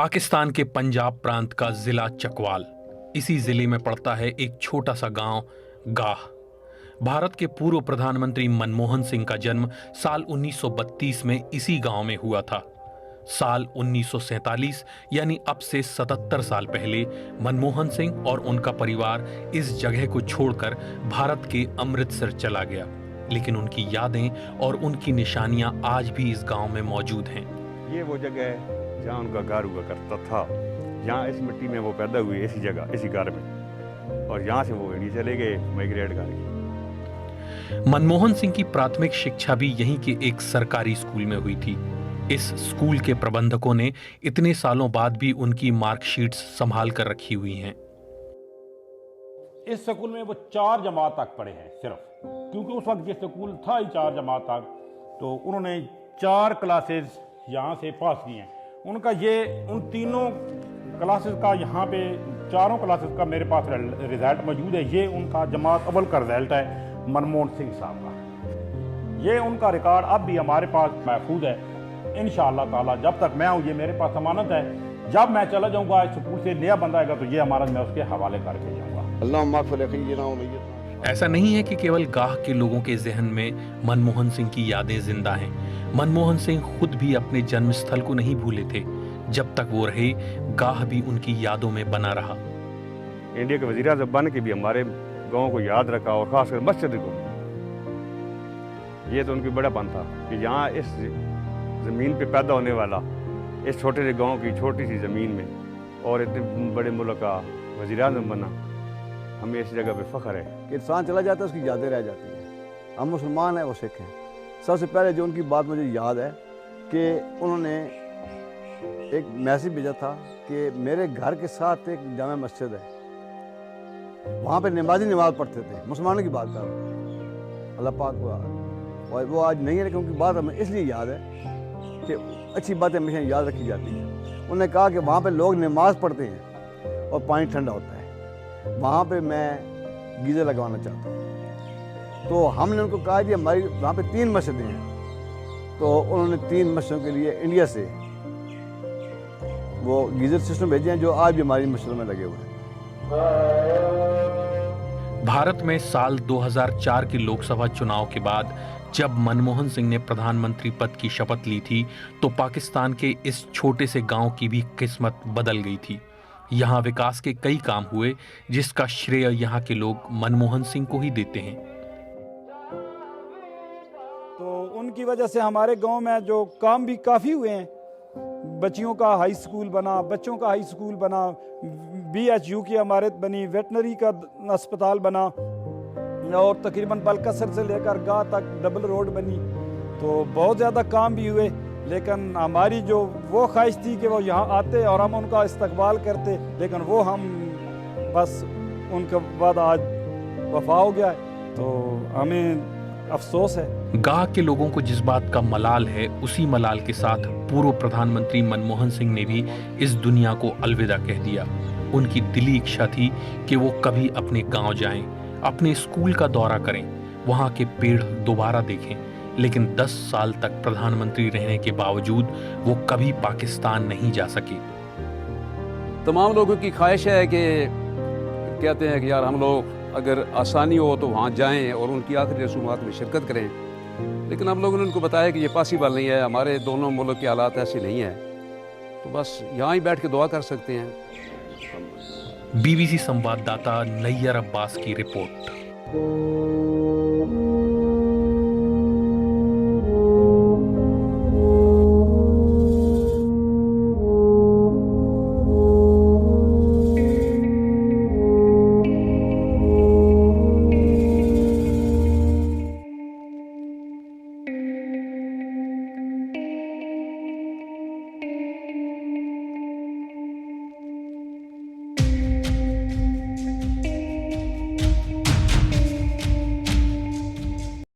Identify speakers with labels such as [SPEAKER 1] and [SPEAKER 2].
[SPEAKER 1] पाकिस्तान के पंजाब प्रांत का जिला चकवाल, इसी जिले में पड़ता है एक छोटा सा गांव गाह। भारत के पूर्व प्रधानमंत्री मनमोहन सिंह का जन्म साल 1932 में इसी गांव में हुआ था। साल 1947 यानी अब से 77 साल पहले मनमोहन सिंह और उनका परिवार इस जगह को छोड़कर भारत के अमृतसर चला गया, लेकिन उनकी यादें और उनकी निशानियां आज भी इस गांव में मौजूद हैं।
[SPEAKER 2] ये वो जगह है जहाँ उनका घर हुआ करता था। यहाँ इस मिट्टी में वो पैदा हुए, इसी जगह, इसी घर में, और यहाँ से वो इंडिया चले गए माइग्रेट करके।
[SPEAKER 1] मनमोहन सिंह की प्राथमिक शिक्षा भी यहीं के एक सरकारी स्कूल में हुई थी। इस स्कूल के प्रबंधकों ने इतने सालों बाद भी उनकी मार्कशीट्स संभाल कर रखी हुई हैं।
[SPEAKER 3] इस स्कूल में वो 4 जमात तक पढ़े हैं सिर्फ, क्योंकि उस वक्त ये स्कूल था ही 4 जमात तक, तो उन्होंने 4 क्लासेस यहाँ से पास की हैं। उनका ये उन तीनों क्लासेस का यहाँ पे चारों क्लासेस का मेरे पास रिजल्ट मौजूद है। ये उनका जमात अव्वल का रिजल्ट है मनमोहन सिंह साहब का। ये उनका रिकॉर्ड अब भी हमारे पास महफूज है। इंशाअल्लाह ताला जब तक मैं हूँ ये मेरे पास अमानत है। जब मैं चला जाऊँगा इस स्कूल से नया बंदा आएगा तो ये अमानत मैं उसके हवाले करके जाऊँगा।
[SPEAKER 1] ऐसा नहीं है कि केवल गाह के लोगों के जहन में मनमोहन सिंह की यादें जिंदा हैं। मनमोहन सिंह खुद भी अपने जन्म स्थल को नहीं भूले थे। जब तक वो रहे, गाह भी उनकी यादों में बना रहा।
[SPEAKER 2] इंडिया के वज़ीर आज़म बन के भी हमारे गाँव को याद रखा, और खासकर मस्जिद को। ये तो उनकी बड़ापन था कि यहाँ इस ज़मीन पे पैदा होने वाला, इस छोटे से गाँव की छोटी सी ज़मीन में, और इतने बड़े मुल्क का वज़ीर आज़म बना, हमें इस जगह पे फ़ख्र है
[SPEAKER 4] कि इंसान चला जाता है उसकी यादें रह जाती हैं। हम मुसलमान हैं, वो सिख हैं। सबसे पहले जो उनकी बात मुझे याद है कि उन्होंने एक मैसेज भेजा था कि मेरे घर के साथ एक जामा मस्जिद है, वहाँ पे नमाजी नमाज पढ़ते थे। मुसलमानों की बात कर रहा हूँ, अल्लाह पाक को, और वो आज नहीं है, लेकिन उनकी बात हमें इसलिए याद है कि अच्छी बातें हमेशा याद रखी जाती हैं। उन्होंने कहा कि वहाँ पे लोग नमाज पढ़ते हैं और पानी ठंडा होता है, वहाँ पे मैं गीज़र लगवाना चाहता हूँ। तो हमने उनको कहा कि हमारी वहाँ पे 3 मस्जिदें हैं, तो उन्होंने 3 मस्जिदों के लिए इंडिया से वो गीज़र सिस्टम भेजे हैं, जो आज भी हमारी मस्जिदों में लगे हुए हैं।
[SPEAKER 1] भारत में साल 2004 के लोकसभा चुनाव के बाद जब मनमोहन सिंह ने प्रधानमंत्री पद की शपथ ली थी, तो पाकिस्तान के इस छोटे से गांव की भी किस्मत बदल गई थी। यहाँ विकास के कई काम हुए, जिसका श्रेय यहाँ के लोग मनमोहन सिंह को ही देते हैं।
[SPEAKER 5] तो उनकी वजह से हमारे गांव में जो काम भी काफ़ी हुए हैं। बच्चियों का हाई स्कूल बना, बच्चों का हाई स्कूल बना, BHU की इमारत बनी, वेटनरी का अस्पताल बना, और तकरीबन बलकसर से लेकर गाह तक डबल रोड बनी। तो बहुत ज़्यादा काम भी हुए, लेकिन हमारी जो वो ख्वाहिश थी कि वो यहाँ आते और हम उनका इस्तकबाल करते, लेकिन वो हम बस उनके बाद आज वफा हो गया है, तो हमें अफसोस है।
[SPEAKER 1] गाह के लोगों को जिस बात का मलाल है, उसी मलाल के साथ पूर्व प्रधानमंत्री मनमोहन सिंह ने भी इस दुनिया को अलविदा कह दिया। उनकी दिली इच्छा थी कि वो कभी अपने गांव जाएं, अपने स्कूल का दौरा करें, वहां के पेड़ दोबारा देखें, लेकिन 10 साल तक प्रधानमंत्री रहने के बावजूद वो कभी पाकिस्तान नहीं जा सके।
[SPEAKER 6] तमाम लोगों की ख्वाहिश है कि कहते हैं कि यार हम लोग अगर आसानी हो तो वहाँ जाएं और उनकी आखिरी रसूमात में शिरकत करें, लेकिन हम लोगों ने उनको बताया कि ये पॉसिबल नहीं है, हमारे दोनों मुल्क के हालात ऐसे नहीं हैं, तो बस यहाँ ही बैठ के दुआ कर सकते हैं।
[SPEAKER 1] BBC संवाददाता नैयर अब्बास की रिपोर्ट।